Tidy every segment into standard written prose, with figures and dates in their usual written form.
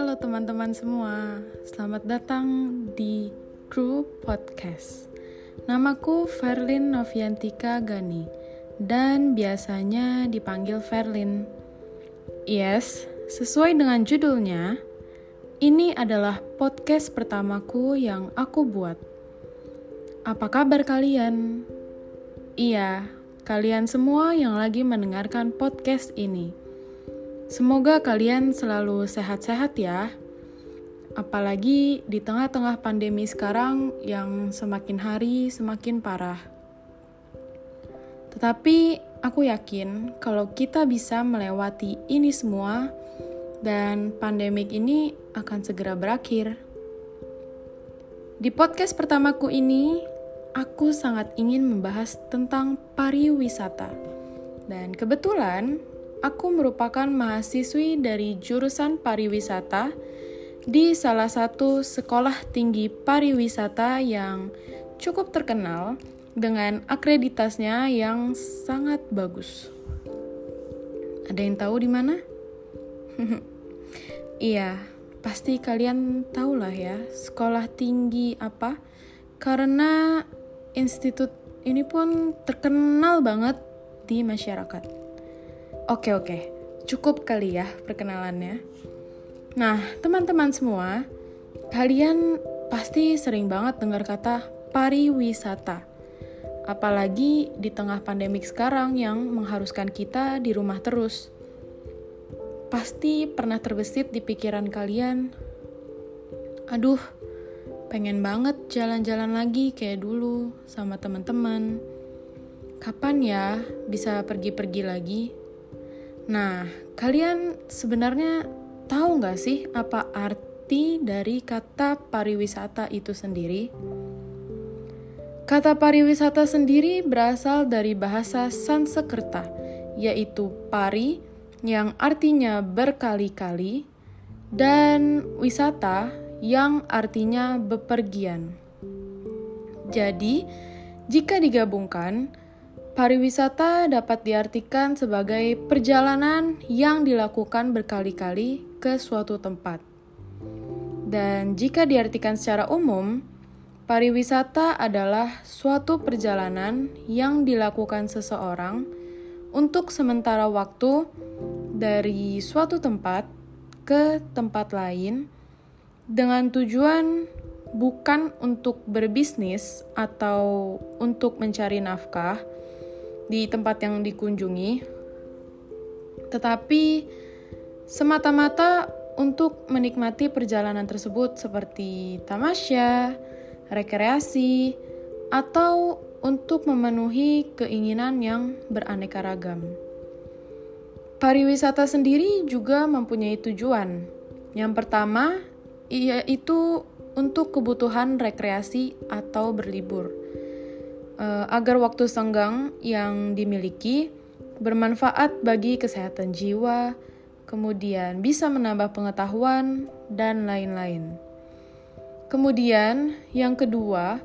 Halo teman-teman semua, selamat datang di Crew Podcast. Namaku Verlin Noviantika Gani dan biasanya dipanggil Verlin. Yes, sesuai dengan judulnya, ini adalah podcast pertamaku yang aku buat. Apa kabar kalian? Iya, kalian semua yang lagi mendengarkan podcast ini. Semoga kalian selalu sehat-sehat ya. Apalagi di tengah-tengah pandemi sekarang yang semakin hari semakin parah. Tetapi aku yakin kalau kita bisa melewati ini semua dan pandemik ini akan segera berakhir. Di podcast pertamaku ini, aku sangat ingin membahas tentang pariwisata. Dan kebetulan, aku merupakan mahasiswi dari jurusan pariwisata di salah satu sekolah tinggi pariwisata yang cukup terkenal dengan akreditasnya yang sangat bagus. Ada yang tahu di mana? Iya, pasti kalian tahulah ya, sekolah tinggi apa? Karena institut ini pun terkenal banget di masyarakat. Oke, cukup kali ya perkenalannya. Nah, teman-teman semua, kalian pasti sering banget dengar kata pariwisata. Apalagi di tengah pandemik sekarang yang mengharuskan kita di rumah terus. Pasti pernah terbesit di pikiran kalian, aduh, pengen banget jalan-jalan lagi kayak dulu sama teman-teman. Kapan ya bisa pergi-pergi lagi? Nah, kalian sebenarnya tahu nggak sih apa arti dari kata pariwisata itu sendiri? Kata pariwisata sendiri berasal dari bahasa Sanskerta, yaitu pari yang artinya berkali-kali dan wisata yang artinya bepergian. Jadi, jika digabungkan, pariwisata dapat diartikan sebagai perjalanan yang dilakukan berkali-kali ke suatu tempat. Dan jika diartikan secara umum, pariwisata adalah suatu perjalanan yang dilakukan seseorang untuk sementara waktu dari suatu tempat ke tempat lain dengan tujuan bukan untuk berbisnis atau untuk mencari nafkah di tempat yang dikunjungi, tetapi semata-mata untuk menikmati perjalanan tersebut seperti tamasya, rekreasi, atau untuk memenuhi keinginan yang beraneka ragam. Pariwisata sendiri juga mempunyai tujuan. Yang pertama, yaitu untuk kebutuhan rekreasi atau berlibur. Agar waktu senggang yang dimiliki bermanfaat bagi kesehatan jiwa, kemudian bisa menambah pengetahuan, dan lain-lain. Kemudian, yang kedua,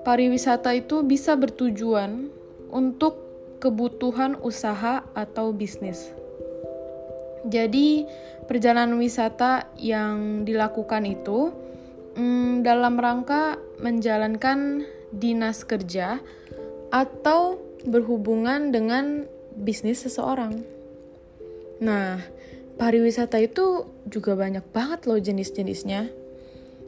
pariwisata itu bisa bertujuan untuk kebutuhan usaha atau bisnis. Jadi, perjalanan wisata yang dilakukan itu dalam rangka menjalankan dinas kerja atau berhubungan dengan bisnis seseorang. Nah, pariwisata itu juga banyak banget loh jenis-jenisnya.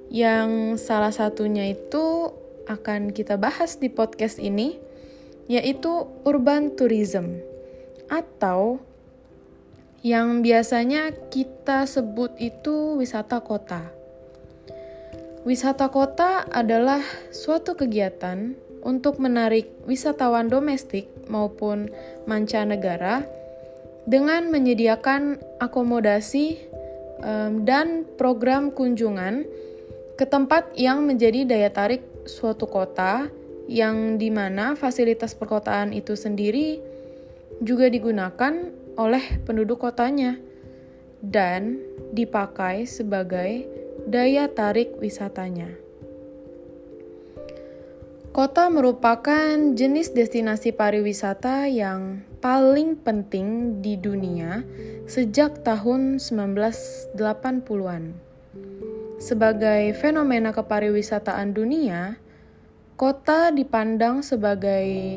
Yang salah satunya itu akan kita bahas di podcast ini, yaitu urban tourism atau yang biasanya kita sebut itu wisata kota. Wisata kota adalah suatu kegiatan untuk menarik wisatawan domestik maupun mancanegara dengan menyediakan akomodasi dan program kunjungan ke tempat yang menjadi daya tarik suatu kota yang dimana fasilitas perkotaan itu sendiri juga digunakan oleh penduduk kotanya dan dipakai sebagai daya tarik wisatanya. Kota merupakan jenis destinasi pariwisata yang paling penting di dunia sejak tahun 1980-an. sebagai fenomena kepariwisataan dunia, kota dipandang sebagai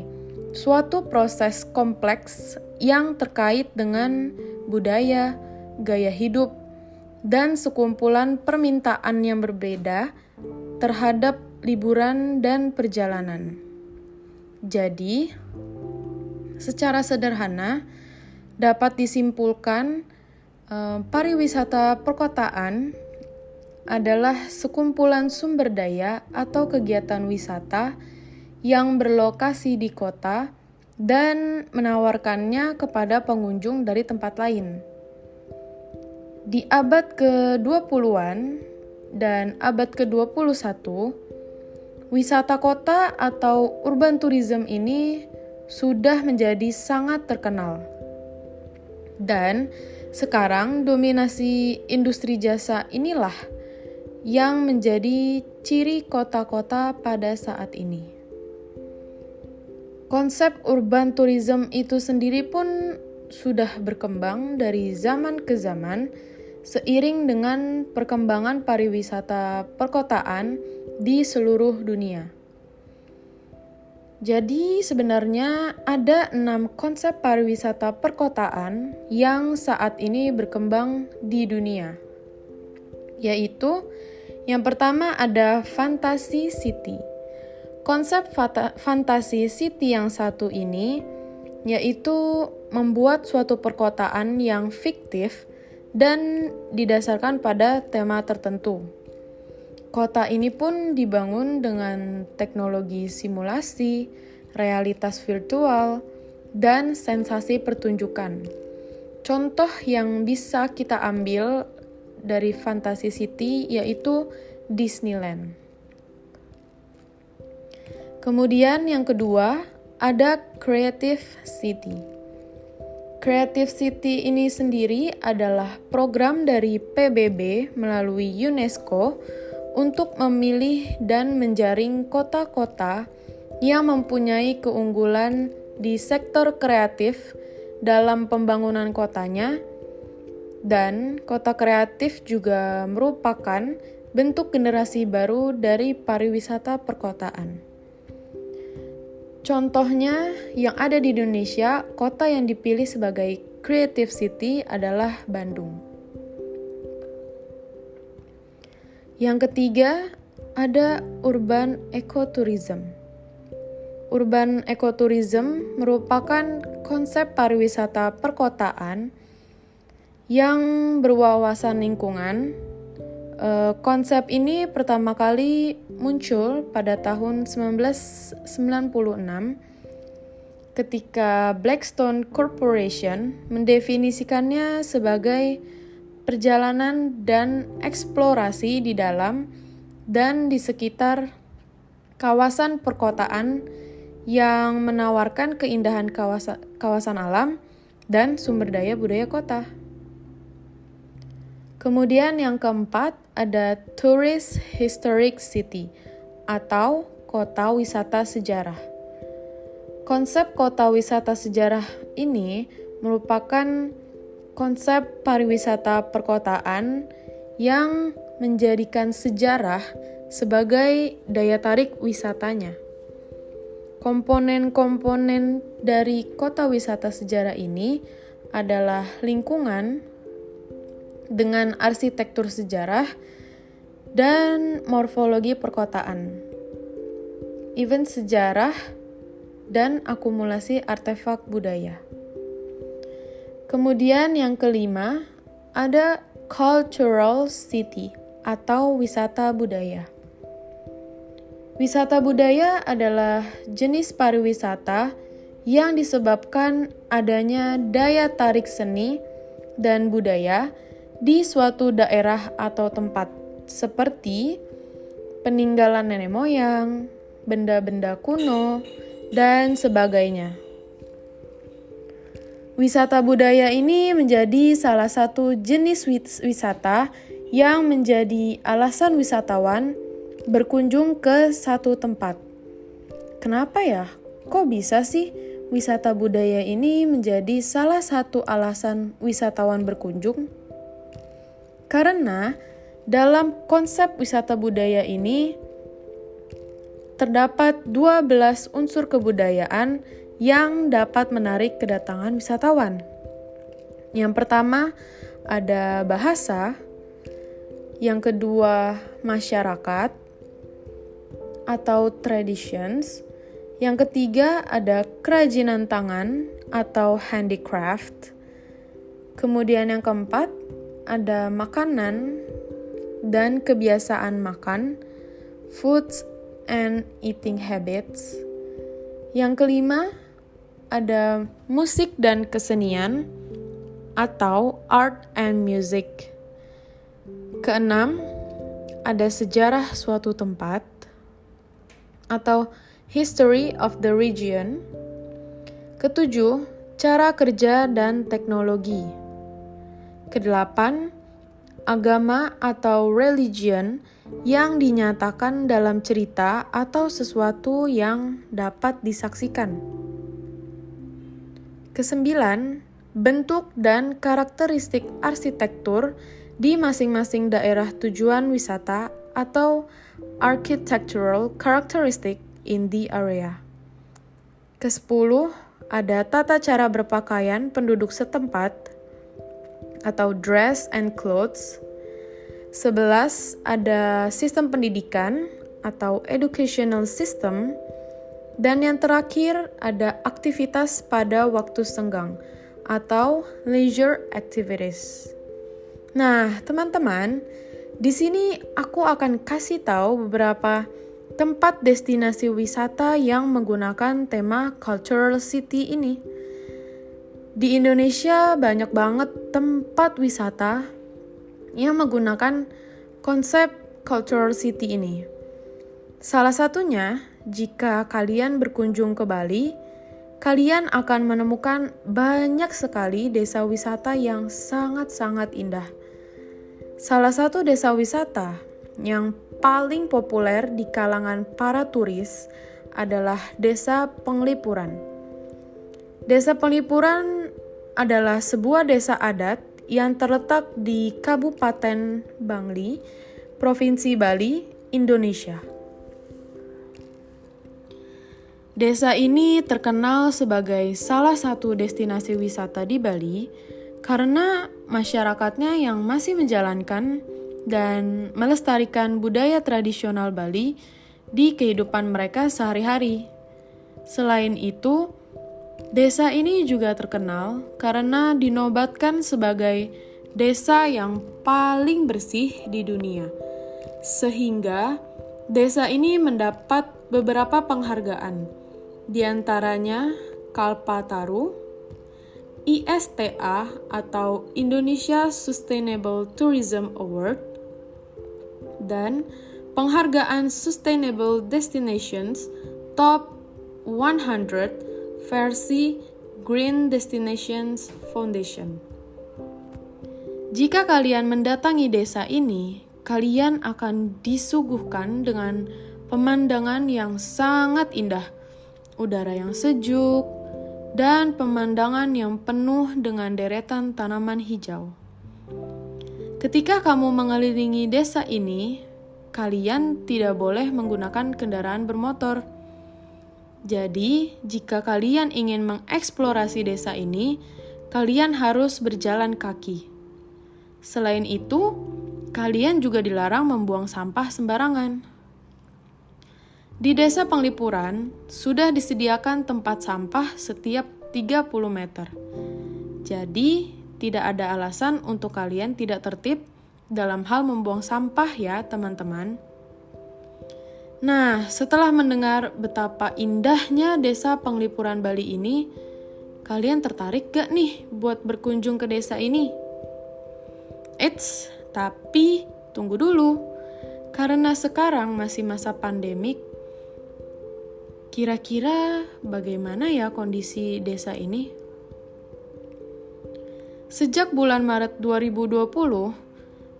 suatu proses kompleks yang terkait dengan budaya, gaya hidup, dan sekumpulan permintaan yang berbeda terhadap liburan dan perjalanan. Jadi, secara sederhana dapat disimpulkan pariwisata perkotaan adalah sekumpulan sumber daya atau kegiatan wisata yang berlokasi di kota dan menawarkannya kepada pengunjung dari tempat lain. Di abad ke-20-an dan abad ke-21, wisata kota atau urban tourism ini sudah menjadi sangat terkenal. Dan sekarang dominasi industri jasa inilah yang menjadi ciri kota-kota pada saat ini. Konsep urban tourism itu sendiri pun sudah berkembang dari zaman ke zaman seiring dengan perkembangan pariwisata perkotaan di seluruh dunia. Jadi sebenarnya ada 6 konsep pariwisata perkotaan yang saat ini berkembang di dunia. Yaitu yang pertama ada Fantasy City. Konsep Fantasy City yang satu ini yaitu membuat suatu perkotaan yang fiktif dan didasarkan pada tema tertentu. Kota ini pun dibangun dengan teknologi simulasi, realitas virtual, dan sensasi pertunjukan. Contoh yang bisa kita ambil dari Fantasy City yaitu Disneyland. Kemudian yang kedua ada Creative City. Creative City ini sendiri adalah program dari PBB melalui UNESCO untuk memilih dan menjaring kota-kota yang mempunyai keunggulan di sektor kreatif dalam pembangunan kotanya. Dan kota kreatif juga merupakan bentuk generasi baru dari pariwisata perkotaan. Contohnya yang ada di Indonesia, kota yang dipilih sebagai Creative City adalah Bandung. Yang ketiga ada Urban Ecotourism. Urban Ecotourism merupakan konsep pariwisata perkotaan yang berwawasan lingkungan. Konsep ini pertama kali muncul pada tahun 1996 ketika Blackstone Corporation mendefinisikannya sebagai perjalanan dan eksplorasi di dalam dan di sekitar kawasan perkotaan yang menawarkan keindahan kawasan alam dan sumber daya budaya kota. Kemudian yang keempat ada Tourist Historic City atau kota wisata sejarah. Konsep kota wisata sejarah ini merupakan konsep pariwisata perkotaan yang menjadikan sejarah sebagai daya tarik wisatanya. Komponen-komponen dari kota wisata sejarah ini adalah lingkungan dengan arsitektur sejarah dan morfologi perkotaan, event sejarah, dan akumulasi artefak budaya. Kemudian yang kelima ada Cultural City atau wisata budaya. Wisata budaya adalah jenis pariwisata yang disebabkan adanya daya tarik seni dan budaya di suatu daerah atau tempat, seperti peninggalan nenek moyang, benda-benda kuno, dan sebagainya. Wisata budaya ini menjadi salah satu jenis wisata yang menjadi alasan wisatawan berkunjung ke satu tempat. Kenapa ya? Kok bisa sih wisata budaya ini menjadi salah satu alasan wisatawan berkunjung? Karena Dalam konsep wisata budaya ini, terdapat 12 unsur kebudayaan yang dapat menarik kedatangan wisatawan. Yang pertama ada bahasa, yang kedua masyarakat atau traditions, yang ketiga ada kerajinan tangan atau handicraft, kemudian yang keempat ada makanan dan kebiasaan makan, foods and eating habits. Yang kelima ada musik dan kesenian atau art and music. Keenam ada sejarah suatu tempat atau history of the region. Ketujuh, cara kerja dan teknologi. Kedelapan, agama atau religion yang dinyatakan dalam cerita atau sesuatu yang dapat disaksikan. Kesembilan, bentuk dan karakteristik arsitektur di masing-masing daerah tujuan wisata atau architectural characteristic in the area. Kesepuluh, ada tata cara berpakaian penduduk setempat atau dress and clothes. 11, ada sistem pendidikan atau educational system. Dan yang terakhir ada aktivitas pada waktu senggang atau leisure activities. Nah, teman-teman, di sini aku akan kasih tahu beberapa tempat destinasi wisata yang menggunakan tema Cultural City ini. Di Indonesia banyak banget tempat wisata yang menggunakan konsep Cultural City ini. Salah satunya, jika kalian berkunjung ke Bali, kalian akan menemukan banyak sekali desa wisata yang sangat-sangat indah. Salah satu desa wisata yang paling populer di kalangan para turis adalah Desa Penglipuran. Desa Penglipuran adalah sebuah desa adat yang terletak di Kabupaten Bangli, Provinsi Bali, Indonesia. Desa ini terkenal sebagai salah satu destinasi wisata di Bali karena masyarakatnya yang masih menjalankan dan melestarikan budaya tradisional Bali di kehidupan mereka sehari-hari. Selain itu, desa ini juga terkenal karena dinobatkan sebagai desa yang paling bersih di dunia. Sehingga desa ini mendapat beberapa penghargaan, di antaranya Kalpataru, ISTA atau Indonesia Sustainable Tourism Award, dan penghargaan Sustainable Destinations Top 100 versi Green Destinations Foundation. Jika kalian mendatangi desa ini, kalian akan disuguhkan dengan pemandangan yang sangat indah, udara yang sejuk, dan pemandangan yang penuh dengan deretan tanaman hijau. Ketika kamu mengelilingi desa ini, kalian tidak boleh menggunakan kendaraan bermotor. Jadi, jika kalian ingin mengeksplorasi desa ini, kalian harus berjalan kaki. Selain itu, kalian juga dilarang membuang sampah sembarangan. Di Desa Penglipuran, sudah disediakan tempat sampah setiap 30 meter. Jadi, tidak ada alasan untuk kalian tidak tertib dalam hal membuang sampah ya, teman-teman. Nah, setelah mendengar betapa indahnya Desa Penglipuran Bali ini, kalian tertarik gak nih buat berkunjung ke desa ini? Eits, tapi tunggu dulu. Karena sekarang masih masa pandemik, kira-kira bagaimana ya kondisi desa ini? Sejak bulan Maret 2020,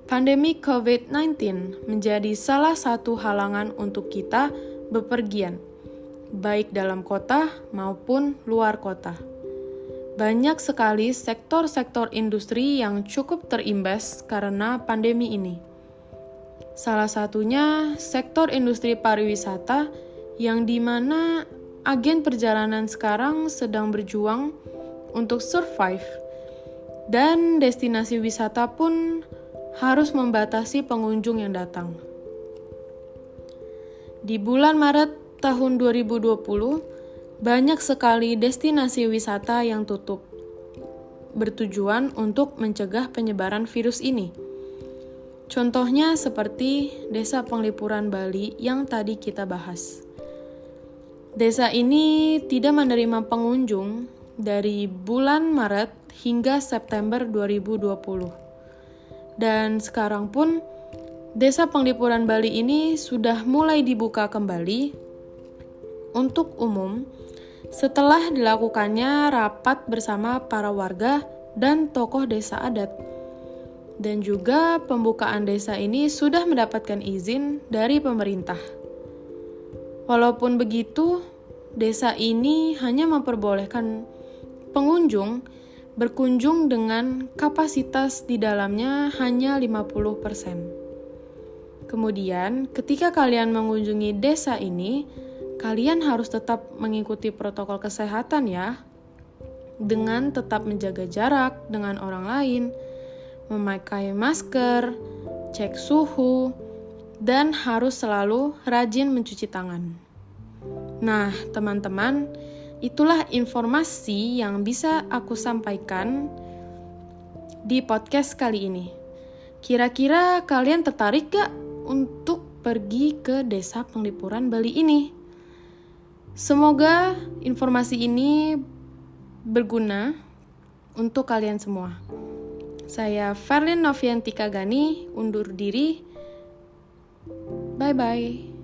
pandemi COVID-19 menjadi salah satu halangan untuk kita bepergian, baik dalam kota maupun luar kota. Banyak sekali sektor-sektor industri yang cukup terimbas karena pandemi ini. Salah satunya sektor industri pariwisata yang dimana agen perjalanan sekarang sedang berjuang untuk survive. Dan destinasi wisata pun harus membatasi pengunjung yang datang. Di bulan Maret tahun 2020, banyak sekali destinasi wisata yang tutup, bertujuan untuk mencegah penyebaran virus ini. Contohnya seperti Desa Penglipuran Bali yang tadi kita bahas. Desa ini tidak menerima pengunjung dari bulan Maret hingga September 2020. Dan sekarang pun Desa Penglipuran Bali ini sudah mulai dibuka kembali untuk umum setelah dilakukannya rapat bersama para warga dan tokoh desa adat. Dan juga pembukaan desa ini sudah mendapatkan izin dari pemerintah. Walaupun begitu, desa ini hanya memperbolehkan pengunjung berkunjung dengan kapasitas di dalamnya hanya 50%. Kemudian, ketika kalian mengunjungi desa ini, kalian harus tetap mengikuti protokol kesehatan ya, dengan tetap menjaga jarak dengan orang lain, memakai masker, cek suhu, dan harus selalu rajin mencuci tangan. Nah, teman-teman, itulah informasi yang bisa aku sampaikan di podcast kali ini. Kira-kira kalian tertarik gak untuk pergi ke Desa Penglipuran Bali ini? Semoga informasi ini berguna untuk kalian semua. Saya Verlin Noviantika Gani, undur diri. Bye-bye.